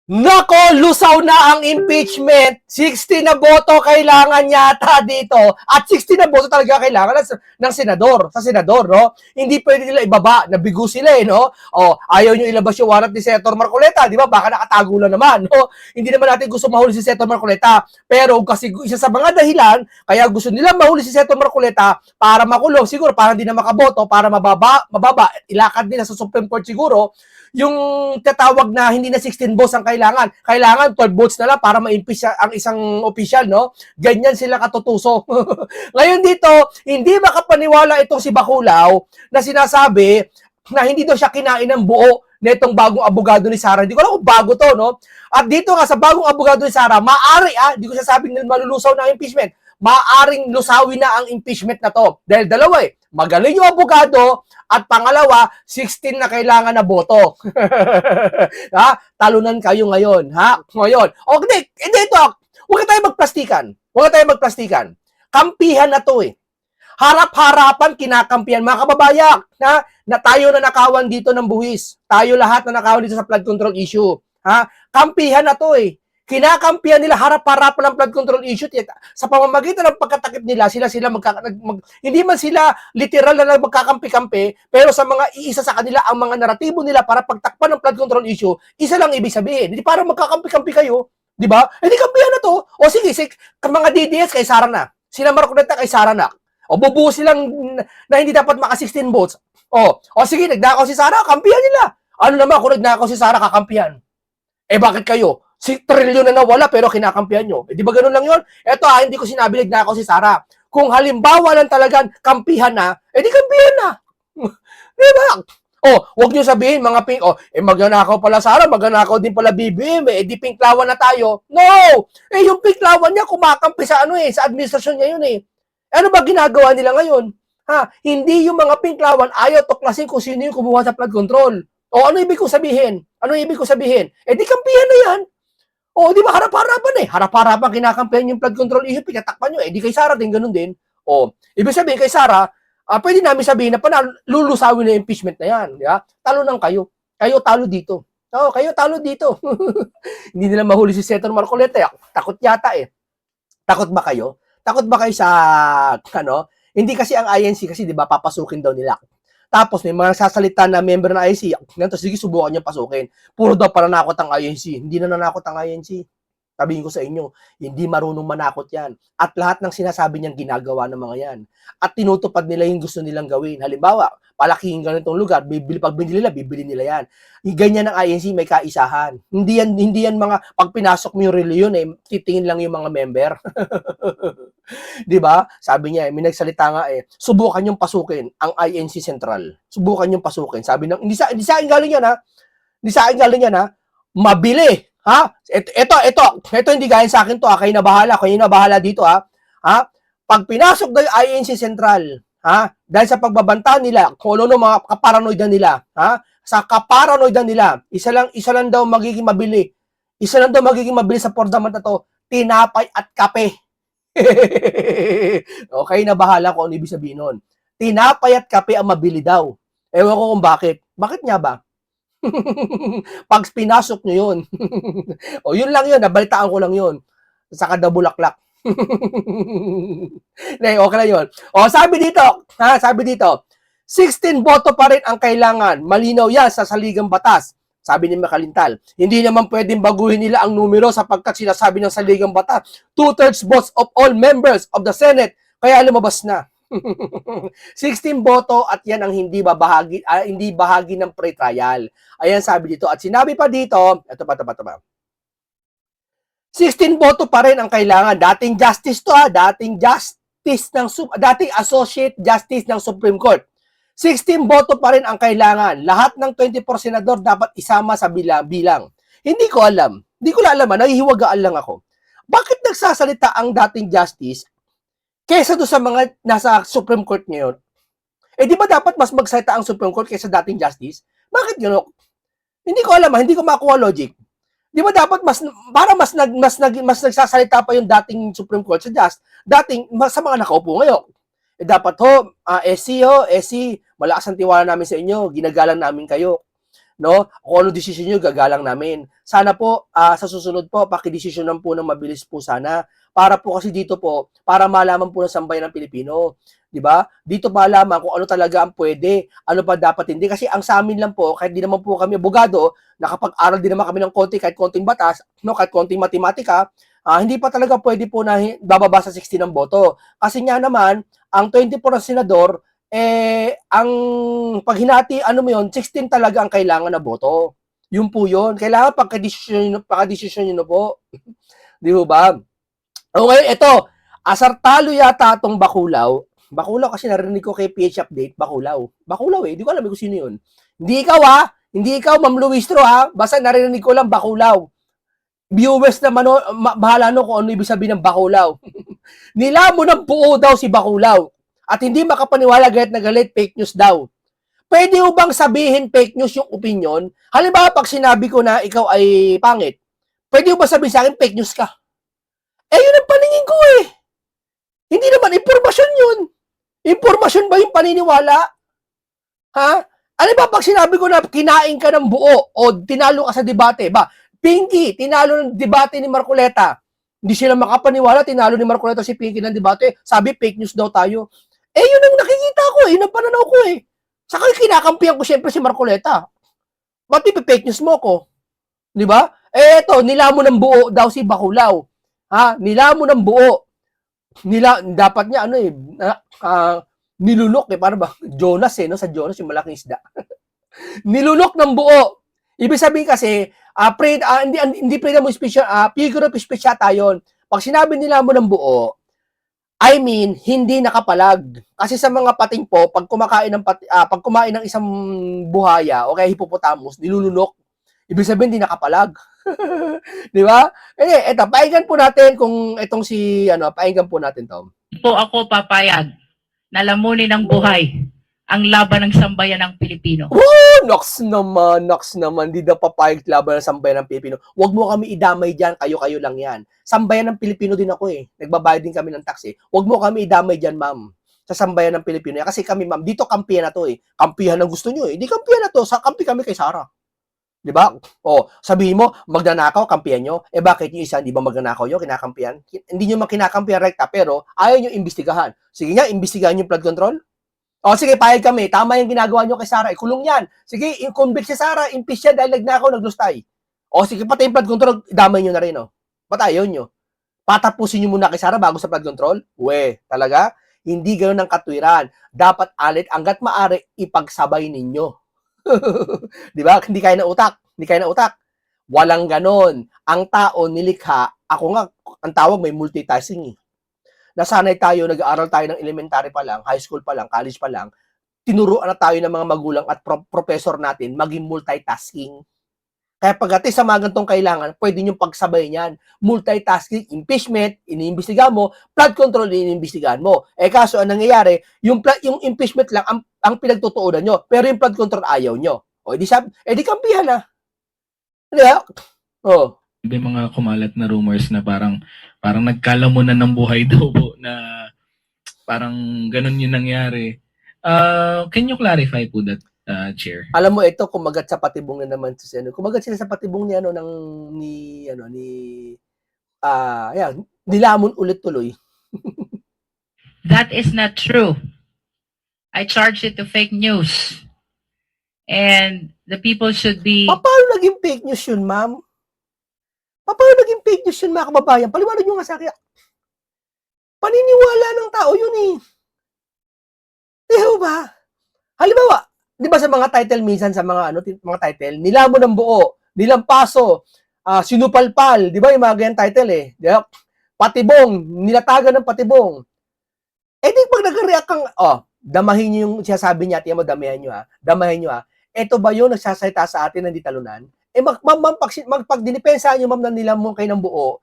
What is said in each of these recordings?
Nako, lusaw na ang impeachment. 60 na boto kailangan yata dito. At 60 na boto talaga kailangan ng senador, sa senador, no? Hindi pwede nila ibaba, nabigo sila no? O, ayaw nyo ilabas yung warrant ni Senator Marcoleta, di ba? Baka nakatago lang naman, no? Hindi naman natin gusto mahuli si Senator Marcoleta. Pero kasi isa sa mga dahilan, kaya gusto nila mahuli si Senator Marcoleta para makulong, siguro para hindi na makaboto, para mababa, ilakad nila sa Supreme Court siguro, yung tatawag na hindi na 16 votes ang kailangan. Kailangan 12 votes na lang para ma-impeach ang isang official, no? Ganyan sila katutuso. Ngayon dito, hindi makapaniwala itong si Baculaw na sinasabi na hindi daw siya kinain ng buo netong bagong abogado ni Sara. Hindi ko alam kung bago to, no? At dito nga sa bagong abogado ni Sara, maaari hindi ko sasabing na malulusaw ng impeachment. Maaring lusawin na ang impeachment na to. Dahil dalawa magaling yung abogado, at pangalawa, 16 na kailangan na boto. Ha? Talunan kayo ngayon, ha? Ngayon. O, hindi ito. Huwag tayo magplastikan. Kampihan na to Harap-harapan, kinakampihan. Mga kababayan, na tayo na nakawan dito ng buwis. Tayo lahat na nakawan dito sa flood control issue. Ha? Kampihan na to Kinakampihan nila harap-harapan ng flood control issue. Sa pamamagitan ng pagkatakip nila, hindi man sila literal na magkakampi-kampi, pero sa mga iisa sa kanila ang mga naratibo nila para pagtakpan ng flood control issue, isa lang ibig sabihin. Hindi para magkakampi-kampi kayo, di ba? Hindi kampihan na to. O sige, mga DDS kay Sara na. Sila Marcoleta kay Sara na. O bubuo silang na hindi dapat maka 16 votes. O sige, nagnakaw si Sara, kampihan nila. Ano naman kung nagnakaw si Sara, kakampihan? Bakit kayo? Si trilyon na nawala pero kinakampihan nyo. Di ba ganun lang yun? Eto hindi ko sinabi nagnakaw si Sara. Kung halimbawa lang talagang kampihan na, di kampihan na. Di ba? Huwag nyo sabihin, mga pink, magnanakaw pala Sara, magnanakaw din pala BBM, di pinklawan na tayo. No! Yung pinklawan niya, kumakampi sa sa administrasyon niya yun Ano ba ginagawa nila ngayon? Hindi yung mga pinklawan ayaw tuklasin kung sino yung kumuha sa flood control. Ano ibig ko sabihin? Di kampihan na yan. Di ba harap-harapan Harap-harapan kinakampihan yung flood control issue, pinatakpan nyo. Di kay Sara din, ganun din. Ibig sabihin kay Sara, pwede namin sabihin na lulusawin na impeachment na yan. Talo nang kayo. Kayo talo dito. Kayo talo dito. Hindi nila mahuli si Senator Marcoleta. Takot yata Takot ba kayo? Takot ba kayo sa, hindi kasi ang INC kasi, di ba, papasukin daw nila. Tapos may mga nagsasalita na member ng INC, ganito, sige, subukan niyo pasukin. Puro daw pananakot ang INC. Hindi na nanakot ang INC. Sabihin ko sa inyo, hindi marunong manakot yan. At lahat ng sinasabi niyang ginagawa ng mga yan. At tinutupad nila yung gusto nilang gawin. Halimbawa, palakihin ganitong lugar, pag bibili nila yan. Ganyan ang INC, may kaisahan. Hindi yan mga, pag pinasok mo yung reliyon, titingin lang yung mga member. Di ba? Sabi niya, may nagsalita nga subukan yung pasukin ang INC Central. Subukan yung pasukin. Sabi ng, hindi sa akin galing yan Hindi sa akin galing yan Mabili. Ito hindi galing sa akin to kayo na bahala dito Pag pinasok daw yung INC Central, dahil sa pagbabanta nila, kung ano mga kaparanoida nila, sa kaparanoida nila, isa lang daw magiging mabili. Isa lang daw magiging mabili sa Pordaman na to, tinapay at kape. Okay na bahala kung ano ibig sabihin nun. Tinapay at kape ang mabili daw. Ewan ko kung bakit. Bakit nga ba? Pag pinasok nyo yun. Yun lang yun. Nabalitaan ko lang yun. Sa kada bulaklak. Okay lang yun. Sabi dito, 16 boto pa rin ang kailangan. Malinaw yan sa saligang batas. Sabi ni Macalintal, hindi naman pwedeng baguhin nila ang numero sapagkat sinasabi ng saligang batas, 2/3 votes of all members of the Senate, kaya lumabas na. 16 boto at yan ang hindi bahagi ng pre-trial. Ayan sabi dito. At sinabi pa dito, ito pa. 16 boto pa rin ang kailangan. Dating justice to dating associate justice ng Supreme Court. 16 boto pa rin ang kailangan. Lahat ng 24 senador dapat isama sa bilang. Hindi ko alam. Hindi ko alam. Nahihiwagaan lang ako. Bakit nagsasalita ang dating justice kaysa doon sa mga nasa Supreme Court ngayon? Di ba dapat mas magsalita ang Supreme Court kaysa dating justice? Bakit gano'n? Hindi ko alam. Hindi ko makuha logic. Di ba dapat mas nagsasalita pa yung dating Supreme Court sa sa mga nakaupo ngayon? Dapat SC, malakas ang tiwala namin sa inyo, ginagalang namin kayo. no? Kung ano desisyon nyo, gagalang namin. Sana po, sa susunod po, pakidesisyonan po ng mabilis po sana. Para po kasi dito po, para malaman po ng sambayan ng Pilipino. Di ba? Dito malaman kung ano talaga ang pwede, ano pa dapat hindi. Kasi ang sa amin lang po, kahit di naman po kami abogado, nakapag-aral din naman kami ng konti, kahit konting batas, no, kahit konting matematika, hindi pa talaga pwede po na bababa sa 60 ng boto. Kasi nga naman, ang 24 na senador, ang paghinati, ano mo yun, 16 talaga ang kailangan na boto. Yun po yun. Kailangan pagka-desisyon nyo na po. Di ba? Okay, ito. Asartalo yata itong Bakulaw. Bakulaw kasi narinig ko kay PH Update, Bakulaw. Bakulaw eh, di ko alam kung sino yun. Hindi ikaw hindi ikaw, Ma'am Luistro basta narinig ko lang Bakulaw. Viewers naman, bahala no kung ano ibig sabihin ng Bakulaw. Nila mo ng buo daw si Bakulaw. At hindi makapaniwala galit na galit, fake news daw. Pwede mo bang sabihin fake news yung opinion? Halimbawa, pag sinabi ko na ikaw ay pangit, pwede mo ba sabihin sa akin fake news ka? Yun ang paningin ko eh. Hindi naman impormasyon yun. Impormasyon ba yung paniniwala? Ha? Ano ba pag sinabi ko na kinain ka ng buo o tinalo ka sa debate? Pinky, tinalo ng debate ni Marcoleta. Hindi sila makapaniwala, tinalo ni Marcoleta si Pinky ng debate. Sabi, fake news daw tayo. Yun ang nakikita ko yun ang pananaw ko Saka kinakampihan ko siyempre si Marcoleta. Ba't fake news mo ko? Di ba? Eto, nilamo ng buo daw si Bakulaw. Nilamo ng buo. Dapat niya, nilunok para ba? Jonas no? Sa Jonas, yung malaking isda. Nilunok ng buo. Ibig sabihin kasi, hindi freedom of speech, figure of speech yata yun. Pag sinabi nila mo ng buo, I mean, hindi nakapalag. Kasi sa mga pating po, pag kumain ng isang buhaya o kaya hippopotamus, nilulunok. Ibig sabihin, hindi nakapalag. Di ba? Eto, painggan po natin kung itong painggan po natin to. Po ako papayag na lamunin ng buhay ang laban ng sambayan ng Pilipino. Nox naman, di na papayag laban ng sambayan ng Pilipino. Huwag mo kami idamay dyan, kayo-kayo lang yan. Sambayan ng Pilipino din ako Nagbabayad din kami ng tax Huwag mo kami idamay dyan, ma'am. Sa sambayan ng Pilipino. Kasi kami, ma'am, dito kampihan na to Kampihan ang gusto nyo Hindi kampihan na to. Kampi kami kay Sara. Di ba? Sabihin mo, magnanakaw, kampihan nyo. Bakit yung isa, di ba magnanakaw yun, kinakampihan? Hindi nyo makinakampihan rekta, pero ayaw nyo imbestigahan. Sige nga, imbestigahan yung flood control. Sige, payag kami. Tama yung ginagawa nyo kay Sara. Kulong yan. Sige, convict si Sara. Impeach siya dahil nagnakaw, naglustay. Sige, pati yung flood control, damay nyo na rin, Ba't ayaw nyo? Patapusin nyo muna kay Sara bago sa flood control? Talaga? Hindi ganoon ang katwiran. Dapat alit, hanggat maaari, ipagsabay ninyo. Di ba? Hindi kaya na utak. Walang ganon. Ang tao nilikha, ako nga, ang tawag may multitasking Nasanay tayo, nag-aaral tayo ng elementary pa lang, high school pa lang, college pa lang, tinuruan na tayo ng mga magulang at professor natin maging multitasking. Kaya pagdating sa mga gantong kailangan, pwede nyo pagsabay niyan. Multitasking, impeachment, iniimbestiga mo, flood control, iniimbestigahan mo. Kaso, ang nangyayari, yung impeachment lang ang pinagtutuunan nyo, pero yung flood control ayaw nyo. Di kampihan na. Diba? May mga kumalat na rumors na parang nagkalamunan ng buhay daw po na parang ganun yung nangyari. Can you clarify po that, Chair? Alam mo ito, kumagat sa patibong na naman si kumagat sila sa patibong niya nilamon ulit tuloy. That is not true. I charge it to fake news. And the people should be... Paano naging fake news yun, ma'am? Paano naging fake news yun, mga kababayan? Paliwanag nyo nga sa akin. Paniniwala ng tao yun Di ba? Halimbawa, di ba sa mga title minsan, sa mga mga title, nilamon ng buo, nilampaso, sinupalpal, di ba yung mga ganyan title Di ba? Patibong, nilatagan ng patibong. Di pag nag-react kang, damahin nyo yung sinasabi niya, tiyan mo, damahin nyo Ito ba yung nagsasalita sa atin na hindi talunan? Pag dinipensa nyo, ma'am, na nilamon kayo ng buo,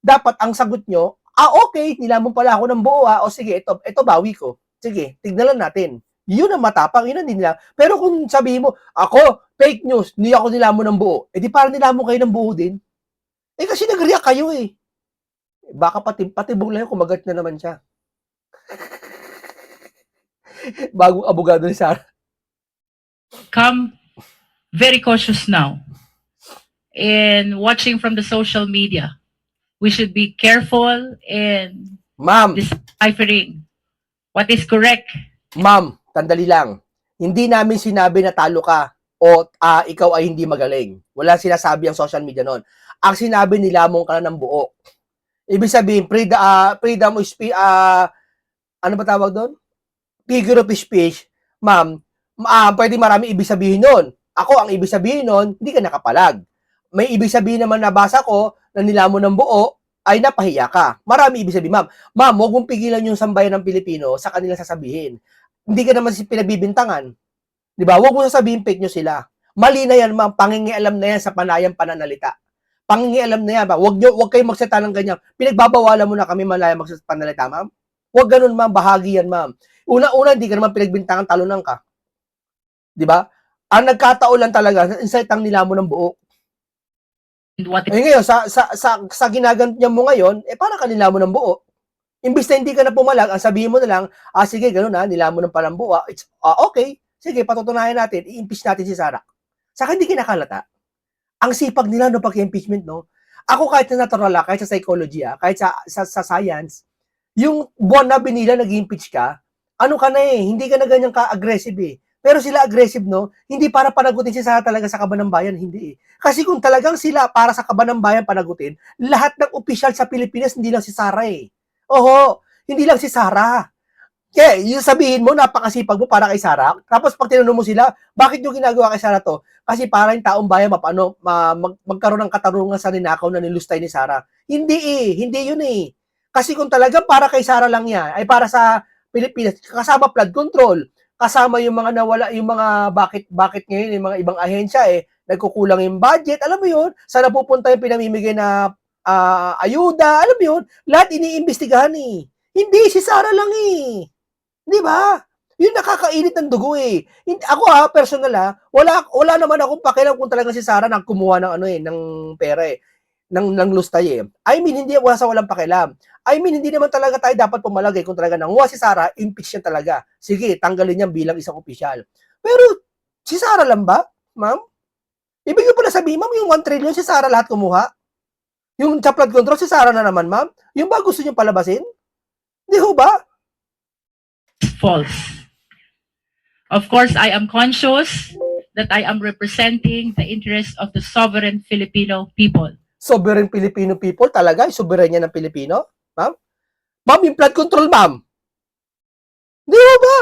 dapat ang sagot nyo, okay, nilamon pala ako ng buo, o sige, ito bawi ko. Sige, tignan lang natin. Yun ang matapang, yun ang nila. Pero kung sabihin mo, ako, fake news, hindi ako nilamon ng buo, di parang nilamon kayo ng buo din. Kasi nag-react kayo Baka patibong lang kumagat na naman siya. Bagong abogado ni Sara. Come very cautious now in watching from the social media. We should be careful in Ma'am, deciphering what is correct. ma'am, tandali lang. Hindi namin sinabi na talo ka o ikaw ay hindi magaling. Wala sinasabi ang social media noon. Ang sinabi, nilamong ka na ng buo. Ibig sabihin, freedom of speech, ano ba tawag doon? Figure of speech, ma'am, pwede marami ibig sabihin nun. Ako, ang ibig sabihin nun, hindi ka nakapalag. May ibig sabihin naman nabasa ko na nilamon ng buo, ay napahiya ka. Marami ibig sabihin, ma'am. Ma'am, huwag mong pigilan yung sambayan ng Pilipino sa kanilang sasabihin. Hindi ka naman pinagbibintangan. Di ba? Huwag mo sasabihin fake news sila. Mali na yan, ma'am. Pangingialam na yan sa panayang pananalita. Pangingialam na yan, ba? Huwag kayong magseta ng ganyan. Pinagbabawalan mo na kami malayang pananalita, ma'am. Huwag ganun, ma'am. Bahagi yan, ma'am. Una-una, hindi ka naman pinagbintangan, talunan ka. Di ba? Ang nagkataon lang talaga, insight ang nilamon ng buo. What Eh ngayon, sa ginaganyan mo ngayon, para ka nilamon ng buo. Imbis na hindi ka na pumalag, ang sabihin mo na lang, sige, ganun na, nilamon ng palang buo. It's, okay, sige, patutunayan natin, i-impeach natin si Sara. Saka hindi kinakalata. Ang sipag nila no pag-impeachment, no? Ako kahit sa natural, kahit sa psychology, kahit sa science, yung buwan na binila, nag-impeach ka, ano ka na hindi ka na ganyan ka-aggressive Pero sila aggressive, no? Hindi para panagutin si Sara talaga sa kaban ng bayan, hindi Kasi kung talagang sila para sa kaban ng bayan panagutin, lahat ng opisyal sa Pilipinas, hindi lang si Sara Oho, hindi lang si Sara. Kaya, yung sabihin mo, napakasipag mo para kay Sara. Tapos pag tinanong mo sila, bakit yung ginagawa kay Sara to? Kasi para yung taong bayan magkaroon ng katarungan sa ninakaw na nilustay ni Sara. Hindi yun Kasi kung talaga para kay Sara lang yan, ay para sa Pilipinas, kasama flood control, kasama yung mga nawala, yung mga bakit ngayon, yung mga ibang ahensya nagkukulang yung budget, alam mo yun, saan napupunta yung pinamimigay na ayuda, alam mo yun, lahat iniimbestigahan Hindi, si Sara lang Di ba? Yun nakakainit ng dugo Ako personal wala naman akong pakialam kung talagang si Sara nagkumuha ng ng pera ng lustay I mean, hindi wala sa walang pakialam. I mean, hindi naman talaga tayo dapat pumalagay kung talaga nanguha si Sara, impeach niya talaga. Sige, tanggalin niya bilang isang opisyal. Pero, si Sara lang ba, ma'am? Ibig ko pala sabihin, ma'am, yung 1 trillion, si Sara lahat kumuha? Yung sa flood control, si Sara na naman, ma'am? Yung ba gusto niyo palabasin? Di ho ba? false. Of course, I am conscious that I am representing the interest of the sovereign Filipino people. Sovereign Filipino people talaga? Soberanya ng Pilipino? Ma'am? Ma'am, yung flood control, ma'am? Di ho ba?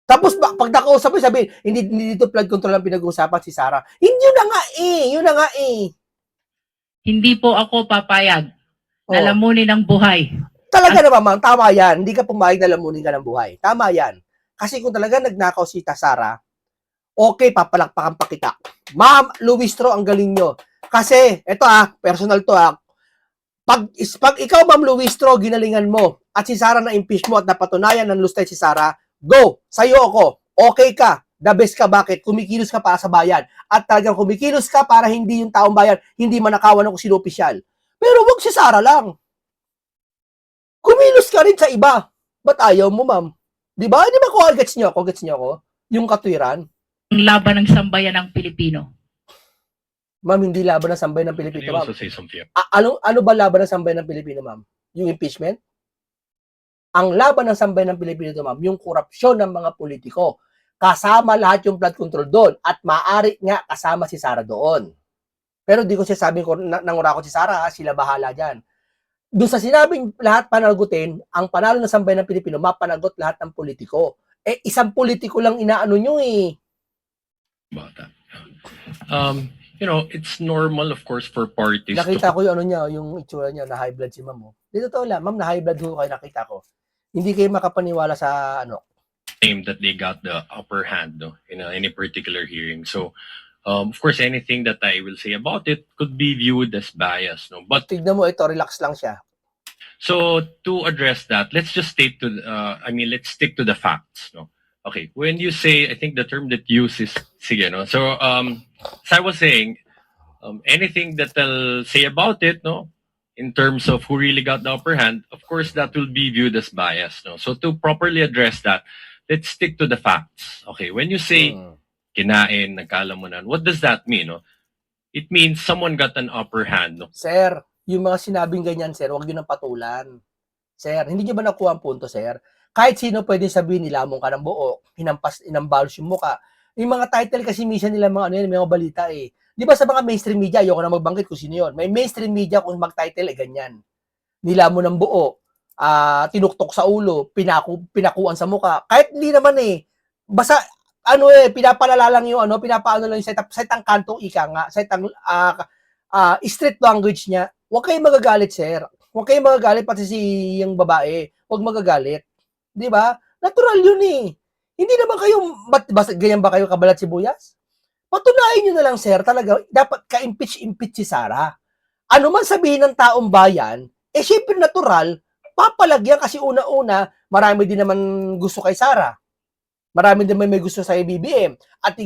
Tapos pag nakausap mo, sabihin, hindi dito flood control ang pinag-uusapan si Sara. Hindi yun na nga Yun na nga Hindi po ako papayag na Oh. lamunin ang buhay. Talaga naman, ma'am, tama yan. Hindi ka pumayag na lamunin ka ng buhay. Tama yan. Kasi kung talaga nagnakaw si Sara, okay, papalakpakan pa kita. Ma'am, Luistro, ang galing nyo. Kasi, eto personal to Pag ikaw, Ma'am Luistro, ginalingan mo, at si Sara na-impeach mo at napatunayan ng lustay si Sara, go! Sa'yo ako. Okay ka. The best ka. Bakit? Kumikilos ka para sa bayan. At talagang kumikilos ka para hindi yung taong bayan, hindi manakawan ng sino opisyal. Pero wag si Sara lang. Kumilos ka rin sa iba. Ba't ayaw mo, ma'am? Di ba? Di ba gets niyo ako? Yung katwiran. Ang laban ng sambayan ng Pilipino. Ma'am, hindi laban ng sambayan ng Can Pilipino, you ma'am. also say something? Ano ba laban ng sambayan ng Pilipino, ma'am? Yung impeachment? Ang laban ng sambayan ng Pilipino, ma'am, yung korupsyon ng mga politiko. Kasama lahat yung flood control doon. At maaari nga kasama si Sara doon. Pero di ko sinasabing ko, nangura ko si Sara, sila bahala dyan. Doon sa sinabing lahat panagutin, ang panalo ng sambayan ng Pilipino, mapanagot lahat ng politiko. Isang politiko lang inaano nyo About that. It's normal, of course, for parties Nakita ko yung yung itsura niya, na high blood si ma'am. Dito to lang, ma'am, na high blood ho kayo, nakita ko. Hindi kayo makapaniwala sa claim that they got the upper hand in any particular hearing. So, of course, anything that I will say about it could be viewed as bias. But tignan mo ito, relax lang siya. so to address that, let's just stick to let's stick to the facts. Okay, when you say, I think the term that you use is sige, So, as I was saying, anything that I'll say about it, in terms of who really got the upper hand, of course, that will be viewed as bias. So to properly address that, let's stick to the facts. Okay, when you say kinain, nagkalamunan. What does that mean? No? It means someone got an upper hand. No? Sir, yung mga sinabing ganyan, sir, huwag nyo nang patulan. Sir, hindi nyo ba nakuha ang punto, sir? Kahit sino pwede sabihin nila mong ka ng buo, inambalos yung muka. Yung mga title kasi minsan nila mga ano yan, may mga balita eh. Di ba sa mga mainstream media, ayoko na magbanggit kung sino yun. May mainstream media kung mag-title eh, ganyan. Nila mo ng buo, tinuktok sa ulo, pinakuan sa muka. Kahit hindi naman eh, basta ano eh, pinapalala lang yung ano, pinapaano lang yung set ang kantong ika nga, set ang street language niya. Huwag kayong magagalit, sir. Huwag kayong magagalit pati si yung babae. Huwag magagalit. 'Di ba? Natural 'yun eh. Hindi naman kayo ganyan ba kayo kabalat sibuyas? Patunayan niyo na lang, sir, talaga dapat ka-impeach si Sara. Ano man sabihin ng taong bayan, eh syempre natural, papalagyan kasi una-una, marami din naman gusto kay Sara. Marami din may gusto sa BBM. At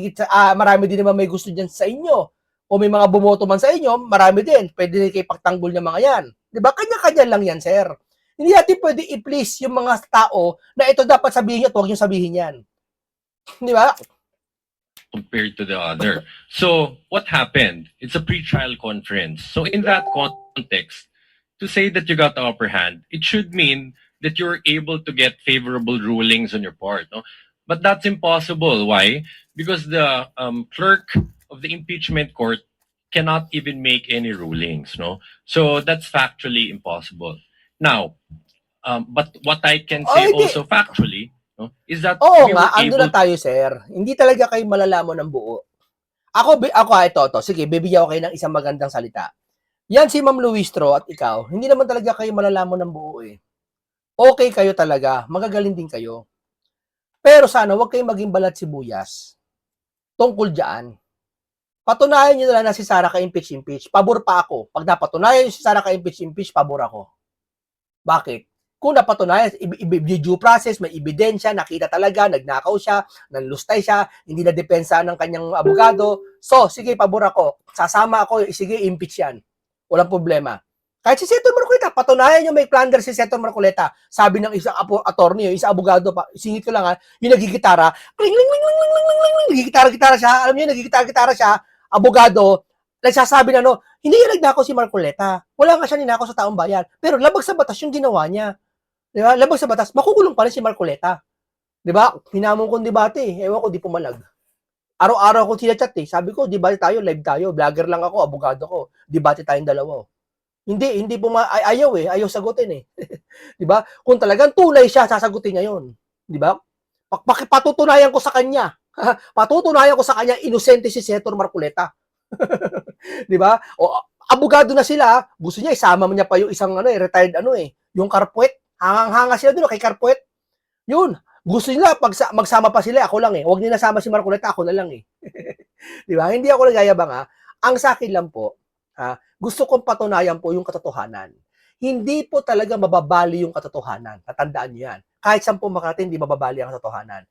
marami din naman may gusto diyan sa inyo. O may mga bumoto man sa inyo, marami din. Pwede din kayo pagtanggol ng mga yan. Diba? Kanya-kanya lang yan, sir. Hindi natin pwede i-please yung mga tao na ito dapat sabihin nyo at huwag nyo sabihin yan. Diba? Compared to the other. So what happened? It's a pre-trial conference. So in that context, to say that you got the upper hand, it should mean that you're able to get favorable rulings on your part. No? But that's impossible. Why? Because the clerk of the impeachment court cannot even make any rulings. No, so that's factually impossible. Now, but what I can say Hindi. also factually, no, is that Oo we nga, were ando able na tayo, sir. Hindi talaga kayo malalaman ng buo. Ako, ito. Sige, bibigyan ko kayo ng isang magandang salita. Yan si Ma'am Luistro at ikaw, hindi naman talaga kayo malalaman ng buo eh. Okay kayo talaga, magagaling din kayo. Pero sana huwag kayong maging balat sibuyas tungkol dyan. Patunayan nyo na lang na si Sara ka-impeach. Pabor pa ako. Pag napatunayan si Sara ka-impeach, pabor ako. Bakit? Kung napatunayan, due process, may ebidensya, nakita talaga, nagnakaw siya, nanlustay siya, hindi na depensa ng kanyang abogado. So, sige, pabor ako. Sasama ako, sige, impeach yan. Walang problema. Kahit si Senator Marcoleta, patunayan nyo may plunder si Senator Marcoleta. Sabi ng isang attorney, yung isang abogado, singit ko lang ha, yung nagigitara, nagigitara-gitara siya, alam niyo, nagigitara-gitara siya, abogado, nagsasabi na hindi yung nagnakaw si Marcoleta. Wala nga siya ninakaw sa taong bayan. Pero labag sa batas yung ginawa niya. Di ba? Labag sa batas, makukulong pa rin si Marcoleta. Di ba? Hinamon kong debate eh. Ewan ko, di pumalag. Araw-araw ko sinachat eh. Sabi ko, debate tayo, live tayo. Vlogger lang ako, abogado ko. Debate tayong dalawa. Hindi ayaw eh. Ayaw sagutin eh. Di ba? Kung talagang tunay siya, sasagutin niya yun. Di ba? Patutunayan ko sa kanya. Patutunayan ko sa kanya, inosente si Senator Marcoleta. Di ba? O, abogado na sila, gusto niya, isama niya pa yung isang retired yung Karpuet. Hangang-hanga sila doon kay Karpuet. Yun. Gusto nila, magsama pa sila, ako lang eh. Huwag nila sama si Marcoleta, ako na lang eh. Di ba? Hindi ako nagayabang ha. Ang sa akin lang po, gusto kong patunayan po yung katotohanan. Hindi po talaga mababali yung katotohanan. Tatandaan niyo yan. Kahit 10 makarating, hindi mababali ang katotohanan.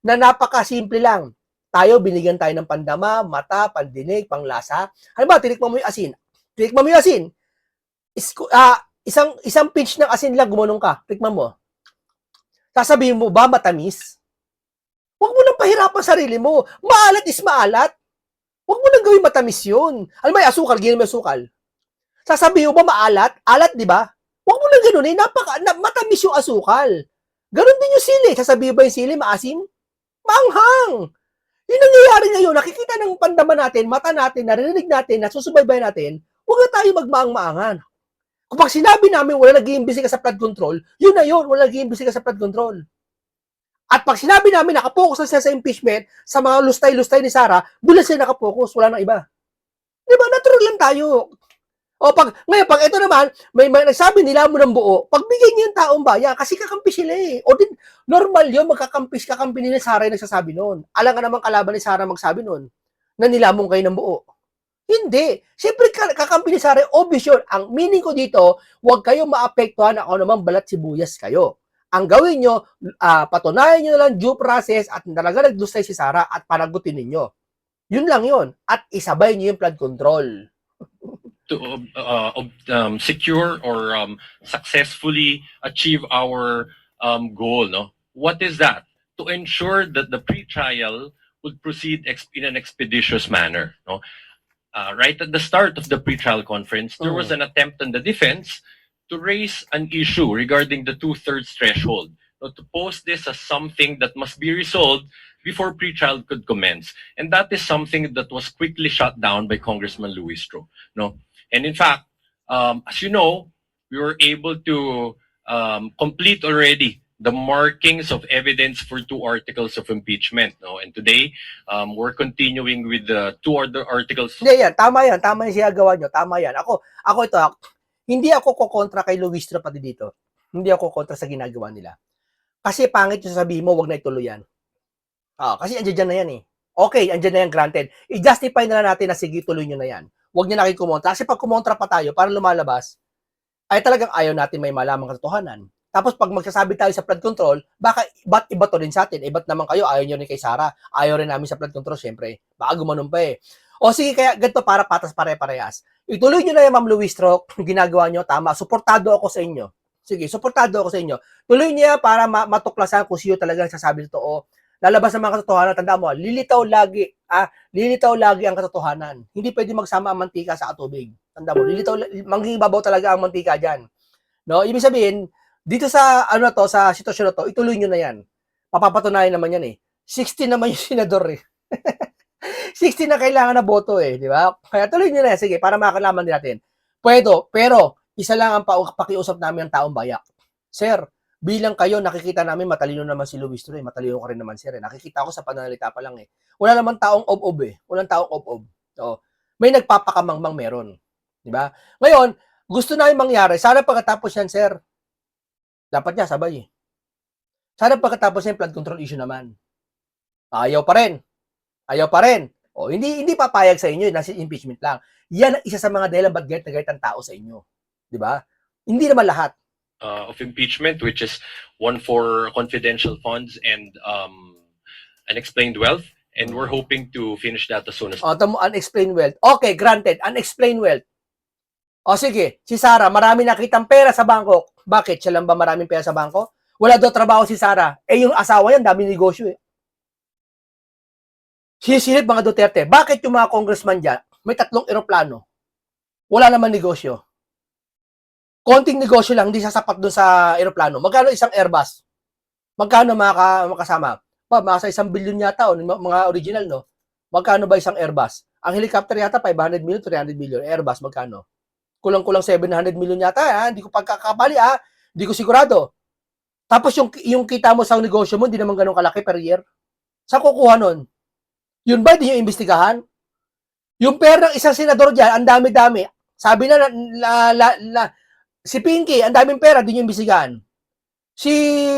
Na napakasimple lang. Tayo, binigyan tayo ng pandama, mata, pandinig, panglasa. Ano ba, tinikman mo yung asin. Tinikman mo yung asin. Isang pinch ng asin lang, gumanong ka. Tikman mo. Sasabihin mo ba matamis? Huwag mo nang pahirapan sarili mo. Maalat is maalat. Huwag mo nang gawin matamis yun. Alam mo, asukal, gawin mo asukal. Sasabihin mo ba maalat? Alat, di ba? Huwag mo nang ganun eh. Matamis yung asukal. Ganon din yung sili. Sasabihin ba yung sili maasim? Maanghang. Yung nangyayari ngayon, nakikita ng pandama natin, mata natin, narinig natin, nasusubaybay natin, huwag na tayo magmaang-maangan. Kung pag sinabi namin wala nag-iimbestiga sa flood control, yun na yun, wala nag-iimbestiga sa flood control. At pag sinabi namin nakapokus na sila sa impeachment, sa mga lustay-lustay ni Sara, doon na sila nakapokus, wala nang iba. Di ba? Natural lang tayo. O pag ito naman, may nagsabi nila mo ng buo, pagbigyan niyo yung taong bayan, kasi kakampi sila eh. O din, normal yun, kakampi nila Sara yung nagsasabi noon. Alam nga naman kalaban ni Sara magsabi noon, na nilamong kayo ng buo. Hindi. Siyempre, kakampi ni Sara, obvious yun. Ang meaning ko dito, huwag kayong maapektuhan ako naman balat sibuyas kayo. Ang gawin nyo, patunayan nyo na lang due process at talaga nagdustay si Sara at panagutin ninyo. Yun lang yun. At isabay nyo yung flood control. To secure or successfully achieve our goal, no? What is that? To ensure that the pre-trial would proceed in an expeditious manner. No? Right at the start of the pretrial conference, there was an attempt on the defense to raise an issue regarding the two-thirds threshold, no, to pose this as something that must be resolved before pretrial could commence. And that is something that was quickly shut down by Congressman Luistro. No? And in fact, as you know, we were able to complete already the markings of evidence for 2 articles of impeachment. No? And today, we're continuing with the 2 other articles. Hindi yan, tama yung ginagawa nyo, tama yan. Ako ito, hindi ako kokontra kay Luistro pati dito. Hindi ako kontra sa ginagawa nila. Kasi pangit yung sabihin mo, wag na ituloy yan. Kasi andyan na yan eh. Okay, andyan na yan, granted. I-justify na lang natin na sige, tuloy nyo na yan. Wag nyo na kayo kumontra. Kasi pag kumontra pa tayo, para lumalabas, ay talagang ayaw natin may malamang katotohanan. Tapos pag magsasabi tayo sa flood control, ba't iba to rin sa atin? Ba't naman kayo, ayaw nyo rin kay Sara, ayaw rin namin sa flood control, syempre. Baka gumanon pa eh. O sige, kaya ganito para patas pare-parehas. Ituloy nyo na yan, Ma'am Luistro, ginagawa nyo, tama. Suportado ako sa inyo. Sige, suportado ako sa inyo. Tuloy niya para matuklasan kung sino talaga sasabi totoo. Lalabas ang mga katotohanan, tanda mo, lilitaw lagi ang katotohanan. Hindi pwede magsama ang mantika sa atubig. Tanda mo, manghibabaw talaga ang mantika diyan. No, ibig sabihin, dito sa sa sitwasyon na to, ituloy niyo na 'yan. Papapatunayan naman 'yan eh. 60 naman yung senador eh. 60 na kailangan na boto eh, di ba? Kaya tuloy niyo na 'yan, sige, para makakalaman din natin. Pero isa lang ang pakiusap namin ng taong bayak. Sir, bilang kayo, nakikita namin matalino naman si Luistro eh. Matalino ko rin naman sir eh. Nakikita ko sa pananalita pa lang eh. Wala naman taong ob-ob eh. Walang taong ob-ob. So, may nagpapakamangmang meron. Di ba? Ngayon, gusto namin mangyari. Sana pagkatapos yan, sir, dapat niya sabay eh. Sana pagkatapos yan, flood control issue naman. Ayaw pa rin. O, hindi papayag sa inyo, nasa impeachment lang. Yan ang isa sa mga dahilan ba't galit na galit ang tao sa inyo. Di ba? Hindi naman lahat. Of impeachment, which is one for confidential funds and unexplained wealth. And we're hoping to finish that as soon as possible. Unexplained wealth. Okay, granted. Unexplained wealth. O sige, si Sara, marami nakitang pera sa bangko. Bakit? Siya lang ba maraming pera sa bangko? Wala daw trabaho si Sara. Yung asawa yan, dami negosyo eh. Sisilip mga Duterte. Bakit yung mga congressman dyan, may 3 eroplano? Wala naman negosyo. Konting negosyo lang, hindi sasapat doon sa eroplano. Magkano isang Airbus? Magkano makasama? Masa 1 billion yata, mga original, no? Magkano ba isang Airbus? Ang helicopter yata, 500 million, 300 million. Airbus, magkano? Kulang-kulang 700 million yata, ha? Hindi ko pagkakabali, ha? Hindi ko sigurado. Tapos yung kita mo sa negosyo mo, hindi naman ganun kalaki per year. Saan kukuha nun? Yun ba, hindi nyo imbestigahan? Yung pera ng isang senador dyan, ang dami-dami. Sabi si Pinky, ang daming pera, di nyo imbestigahan. Si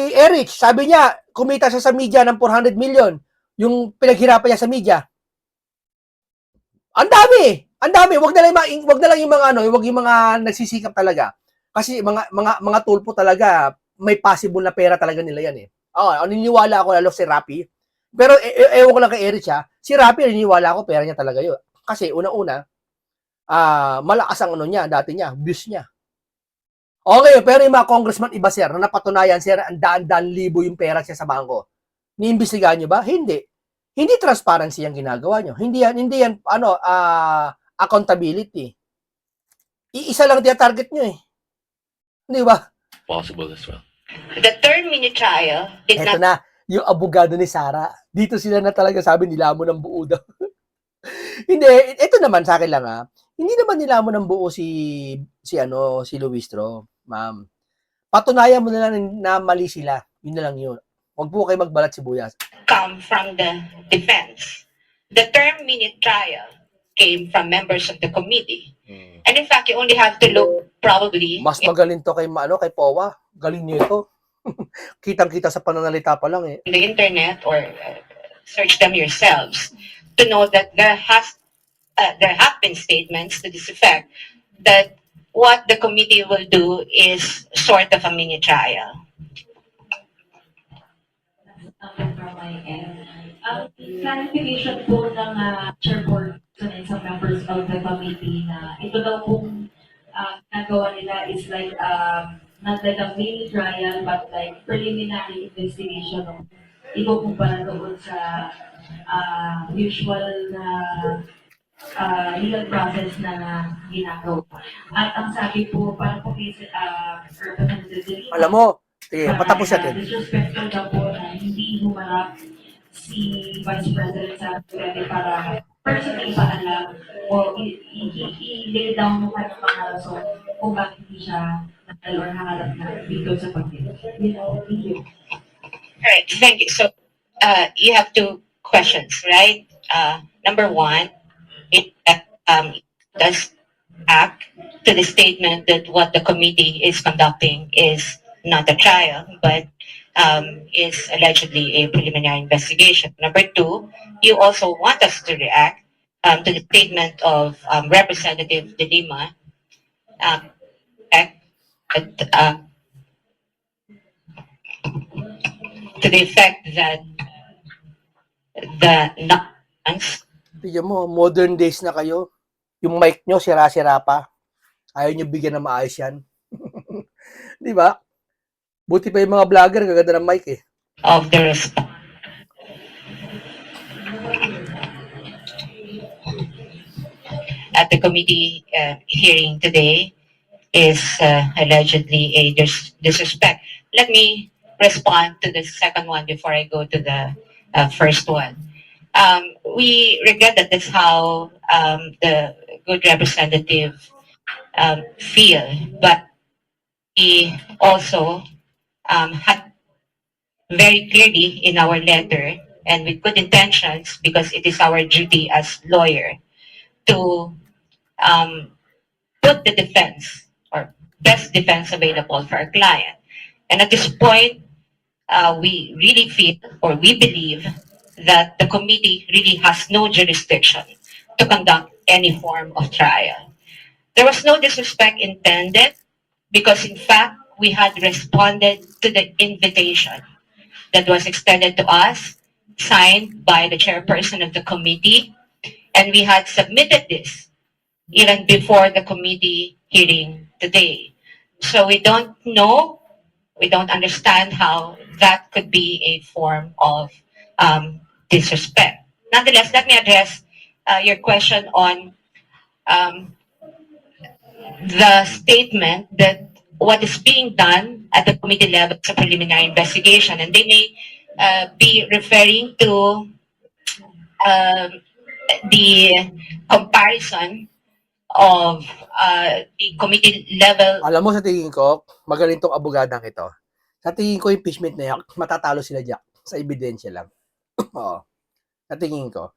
Erich, sabi niya, kumita siya sa media ng 400 million. Yung pinaghirapan niya sa media. Ang dami. Wag na lang yung mga wag yung mga nagsisikap talaga. Kasi mga tulpo talaga, may possible na pera talaga nila yan eh. Naniniwala ako lalo si Rapi. Pero ewan ko lang kay Erich ha. Si Rapi, naniniwala ako pera niya talaga yun. Kasi una-una, malakas ang niya, dati niya, views niya. Okay, pero yung mga congressman iba sir, na napatunayan sir, ang daan-daan libo yung pera siya sa bangko. Niimbestigahan nyo ba? Hindi. Hindi transparency ang ginagawa nyo. Hindi yan accountability. Iisa lang target nyo eh. Di ba? Possible as well. The third mini trial did Eto not na, yung abogado ni Sara. Dito sila na talaga sabi nila mo ng buo daw. Hindi, ito naman sa akin lang ha. Hindi naman nila mo ng buo si Luistro, ma'am. Patunayan mo na lang na mali sila. Yun na lang yun. Huwag po kayo magbalat sibuyas. come from the defense. The term mini trial came from members of the committee. And in fact, you only have to look probably Mas magaling to kay POA. Galing niyo ito. Kitang-kita sa pananalita pa lang eh. in the internet or search them yourselves to know that there have been statements to this effect that what the committee will do is sort of a mini trial. From my end. Clarification po ng chairperson and some members of the committee na ito daw pong nagawa nila is not like a mini trial but like preliminary investigation ikukumpara doon sa usual na legal process na ginagawa. At ang sabi po, parang po kay Representative De Lima, Alam mo, sige, patapos natin. disrespectful daw po na hindi humarap si Vice President sa Duterte para personally paalam o i-lay down mo kanyang mga rason kung bakit hindi siya nakal or hangalap na dito sa pagdito. Thank you. All right, thank you. So, you have two questions, right? Number one, it does act to the statement that what the committee is conducting is not a trial, but is allegedly a preliminary investigation. Number two, you also want us to react to the statement of Representative De Lima that, to the effect that the non Tignan mo, modern days na kayo. Yung mic nyo, sira-sira pa. Ayaw nyo bigyan ng maayos yan. Di ba? Buti pa yung mga vlogger, gaganda ng mic eh. of the response at the committee hearing today is allegedly a disrespect. Let me respond to the second one before I go to the first one. We regret that that's how the good representative feel, but we also had very clearly in our letter and with good intentions, because it is our duty as lawyer to put the defense or best defense available for our client. And at this point, we really feel or we believe that the committee really has no jurisdiction to conduct any form of trial. There was no disrespect intended because in fact, we had responded to the invitation that was extended to us, signed by the chairperson of the committee, and we had submitted this even before the committee hearing today. So we don't know, we don't understand how that could be a form of disrespect. Nonetheless, let me address your question on the statement that what is being done at the committee level is a preliminary investigation, and they may be referring to the comparison of the committee level. Alam mo, sa tingin ko, magaling tong abogadang ito. Sa tingin ko, impeachment na yan, matatalo sila Jack. Sa ebidensya lang. Oo. Sa tingin ko.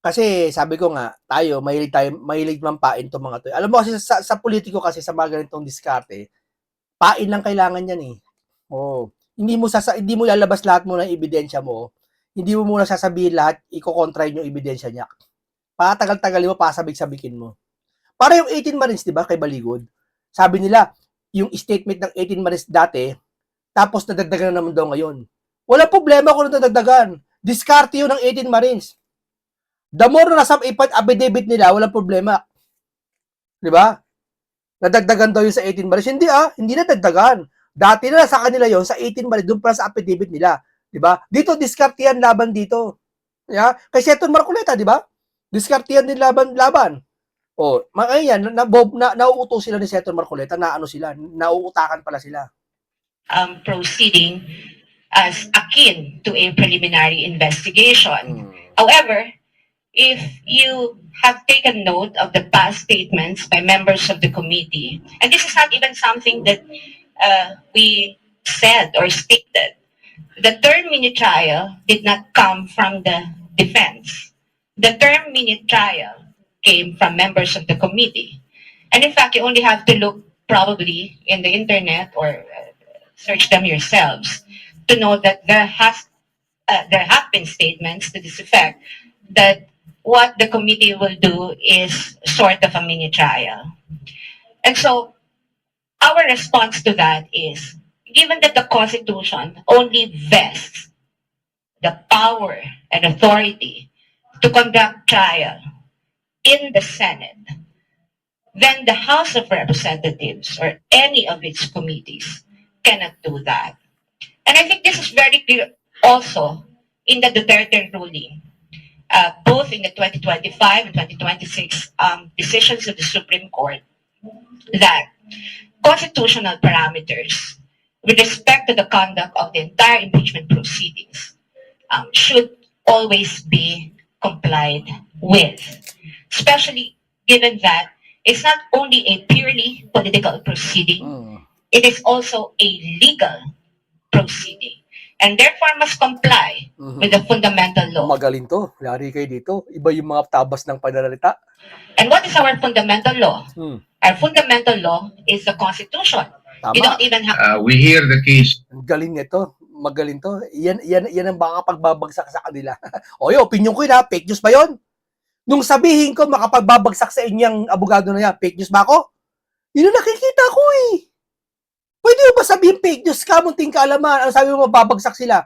Kasi, sabi ko nga, mahilig mampain itong mga to. Alam mo kasi, sa politiko kasi, sa mga ganitong diskarte, pain lang kailangan yan eh. Oo. Hindi mo lalabas lahat mo ng ebidensya mo. Hindi mo muna sasabihin lahat, iko-contrain yung ebidensya niya. Patagal-tagal mo, pasabik-sabikin mo. Para yung 18 Marines, di ba, kay Baligod? Sabi nila, yung statement ng 18 Marines dati, tapos nadagdagan na naman daw ngayon. Wala problema kung nadagdagan. Diskarte yun ng 18 Marines. The more na nasa affidavit nila, wala problema. Di ba? Nadagdagan daw yun sa 18 Marines. Hindi nadagdagan. Dati na sa kanila yon sa 18 Marines, doon pa sa affidavit nila. Di ba? Dito, diskarte yan laban dito. Yeah? Kay Seton Marcoleta, di ba? Diskarte yan din laban. Oh, ngayon, nauuto sila ni Senator Marcoleta na nauutakan pala sila. Proceeding as akin to a preliminary investigation. However, if you have taken note of the past statements by members of the committee, and this is not even something that we said or stated, the term mini trial did not come from the defense. The term mini trial came from members of the committee. And in fact, you only have to look probably in the internet or search them yourselves to know that there have been statements to this effect that what the committee will do is sort of a mini trial. And so our response to that is, given that the Constitution only vests the power and authority to conduct trial in the Senate, then the House of Representatives or any of its committees cannot do that. And I think this is very clear also in the Duterte ruling, both in the 2025 and 2026 decisions of the Supreme Court, that constitutional parameters with respect to the conduct of the entire impeachment proceedings should always be complied with, especially given that it's not only a purely political proceeding, it is also a legal proceeding, and therefore must comply with the fundamental law. Magaling to. Lari kayo dito. Iba yung mga tabas ng pananalita. And what is our fundamental law? Hmm. Our fundamental law is the Constitution. You Tama. don't even have We hear the case Ang galing nito. Magaling to. Yan ang baka pagbabagsak sa kanila. O yun, opinion ko yun ha. Fake news ba yun? Nung sabihin ko makapagbabagsak sa inyong abogado na yan, fake news ba ako? Yun ang nakikita ko eh. Pwede mo ba sabihin fake news ka, munting kaalaman, ang sabi mo mababagsak sila?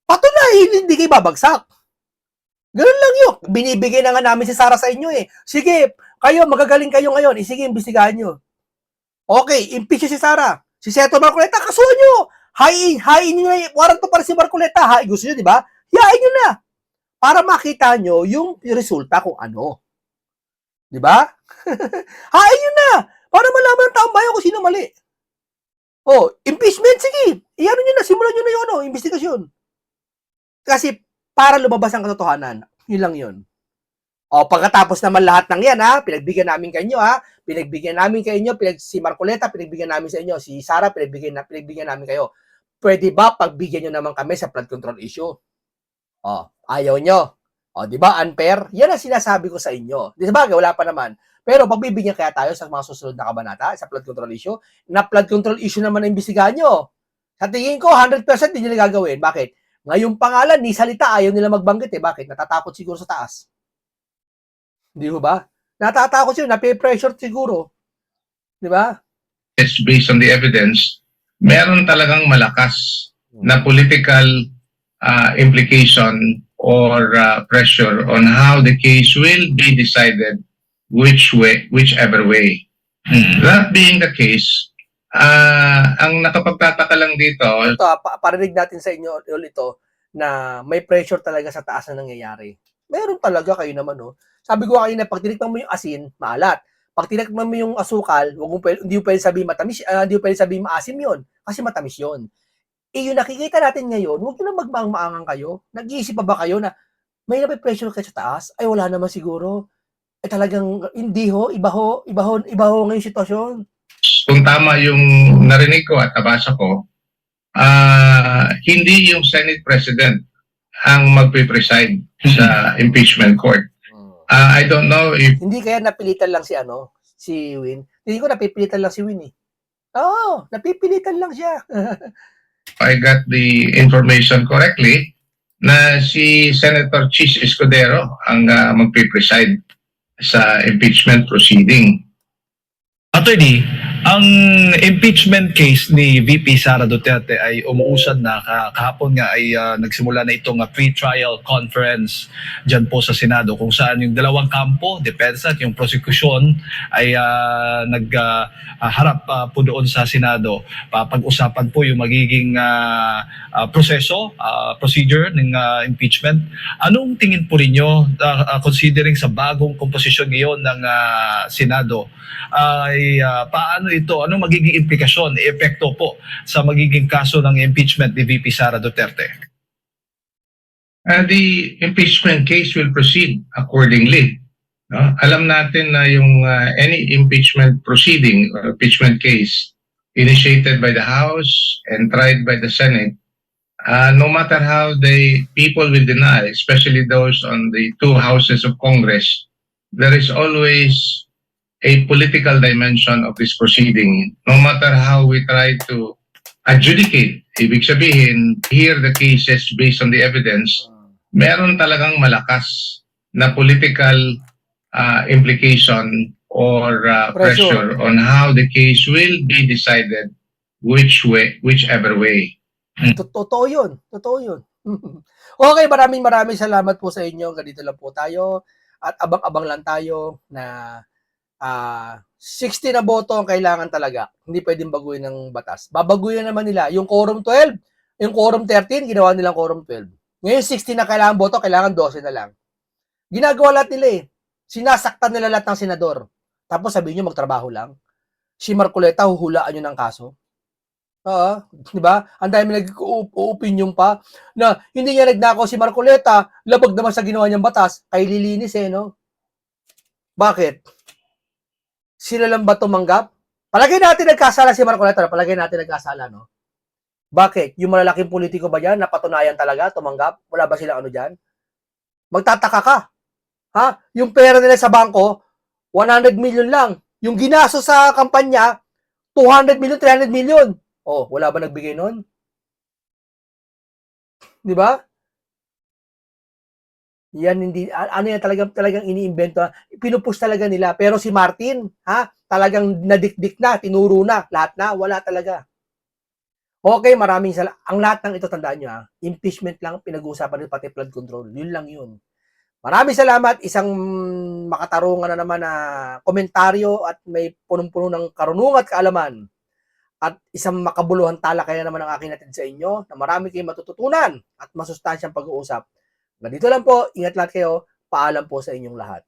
Patunayin, hindi kayo babagsak. Ganun lang yun. Binibigay na nga namin si Sara sa inyo eh. Sige, kayo, magagaling kayo ngayon. Sige, imbestigahan nyo. Okay, impeach si Sara. Si Seto Marcoleta, kasuhan nyo. Hain nyo na, warang to para si Marcoleta. Gusto nyo, di ba? Hiyain nyo na. Para makita nyo yung resulta kung ano. Di ba? Hain nyo na. Para malaman ng taong bayan kung sino mali. Oh, impeachment, sige. Iyan nyo na, simulan nyo na yung investigasyon. Kasi para lumabas ang katotohanan. Yun lang yun. O, pagkatapos naman lahat ng yan, ha, pinagbigyan namin kayo, ha, pinagbigyan namin kayo, si Marcoleta, pinagbigyan namin sa inyo, si Sara, pinagbigyan namin kayo. Pwede ba pagbigyan nyo naman kami sa flood control issue? O, ayaw nyo. O, di ba, unfair? Yan ang sinasabi ko sa inyo. Di ba, wala pa naman. Pero pagbibigyan kaya tayo sa mga susunod na kabanata, sa flood control issue, na flood control issue naman ang imbestigahan nyo. Sa tingin ko, 100% hindi nila gagawin. Bakit? Ngayong pangalan, ni salita, ayaw nila magbanggit eh. Bakit? Natatakot siguro sa taas. Di ba? Natatakot sila, nape-pressure siguro. Di ba? is based on the evidence, meron talagang malakas na political implication or pressure on how the case will be decided whichever way. That being the case, ang nakapagtataka lang dito, Ito, parinig natin sa inyo ulit ito na may pressure talaga sa taas na nangyayari. Meron talaga, kayo naman, no? Sabi ko kanina, pag tinikman mo yung asin, maalat. Pag tinikman mo yung asukal, hindi mo pwede sabihin matamis, hindi mo pwede sabihin maasim yun. Kasi matamis yun. Yung nakikita natin ngayon, huwag nyo na magmaang-maangan kayo. Nag-iisip pa ba kayo na may nape-pressure kayo sa taas? Ay, wala naman siguro. Ay, talagang, hindi ho, iba ho ngayong sitwasyon. kung tama yung narinig ko at nabasa ko, hindi yung Senate President ang magpe-preside sa impeachment court. I don't know if Hindi kaya napilitan lang si Win. Hindi ko napipilitan lang si Win eh. Oo, napipilitan lang siya. I got the information correctly na si Senator Chis Escudero ang magpe-preside sa impeachment proceeding. Attorney, ang impeachment case ni VP Sara Duterte ay umuusad na. Kahapon nga ay nagsimula na itong pre-trial conference dyan po sa Senado kung saan yung dalawang kampo, depensa at yung prosecution ay nagharap po doon sa Senado. Pag-usapan po yung magiging procedure ng impeachment. Anong tingin po ninyo considering sa bagong komposisyon ngayon ng Senado? Paano ito? Anong magiging implikasyon, epekto po sa magiging kaso ng impeachment ni VP Sara Duterte? The impeachment case will proceed accordingly. No? Alam natin na yung any impeachment proceeding or impeachment case initiated by the House and tried by the Senate, no matter how the people will deny, especially those on the two houses of Congress, there is always a political dimension of this proceeding. No matter how we try to adjudicate, ibig sabihin, hear the cases based on the evidence, meron talagang malakas na political implication or pressure on how the case will be decided whichever way. Totoo yun. Okay, maraming salamat po sa inyo. Ganito lang po tayo. At abang-abang lang tayo na 60 na boto ang kailangan talaga. Hindi pwedeng baguhin ng batas. Babaguhin naman nila. Yung quorum 12, Yung quorum 13, ginawa nilang quorum 12. Ngayon 16 na kailangan boto, kailangan 12 na lang. Ginagawa lahat nila eh. Sinasaktan nila lahat ng senador. Tapos sabihin nyo magtrabaho lang. Si Marcoleta, huhulaan nyo ng kaso. Oo, di ba? Ang dami nag-opinion pa na hindi niya nagnakaw si Marcoleta, labag naman sa ginawa niyang batas, kay lilinis eh, no? Bakit? Sila lang ba tumanggap? Palagay natin nagkasala si Marcoleta, palagay natin nagkasala, no? Bakit? Yung malalaking politiko ba yan, napatunayan talaga, tumanggap? Wala ba silang ano dyan? Magtataka ka. Ha? Yung pera nila sa bangko, 100 million lang. Yung ginaso sa kampanya, 200 million, 300 million. Oh, wala ba nagbigay nun? Di ba? Yan hindi ano yan talagang iniimbento. Pinupush talaga nila. Pero si Martin, ha? Talagang nadikdik na, tinuro na, lahat na, wala talaga. Okay, maraming salamat. Ang lahat ng ito tandaan nyo, ha? Impeachment lang pinag-uusapan rin pati flood control. Yun lang yun. Maraming salamat. Isang makatarungan na naman na komentaryo at may punong-puno ng karunungan at kaalaman. At isang makabuluhan talakayan naman ang aking natin sa inyo na marami kayong matututunan at masustansyang pag-uusap. Ganito lang po, ingat lahat kayo, paalam po sa inyong lahat.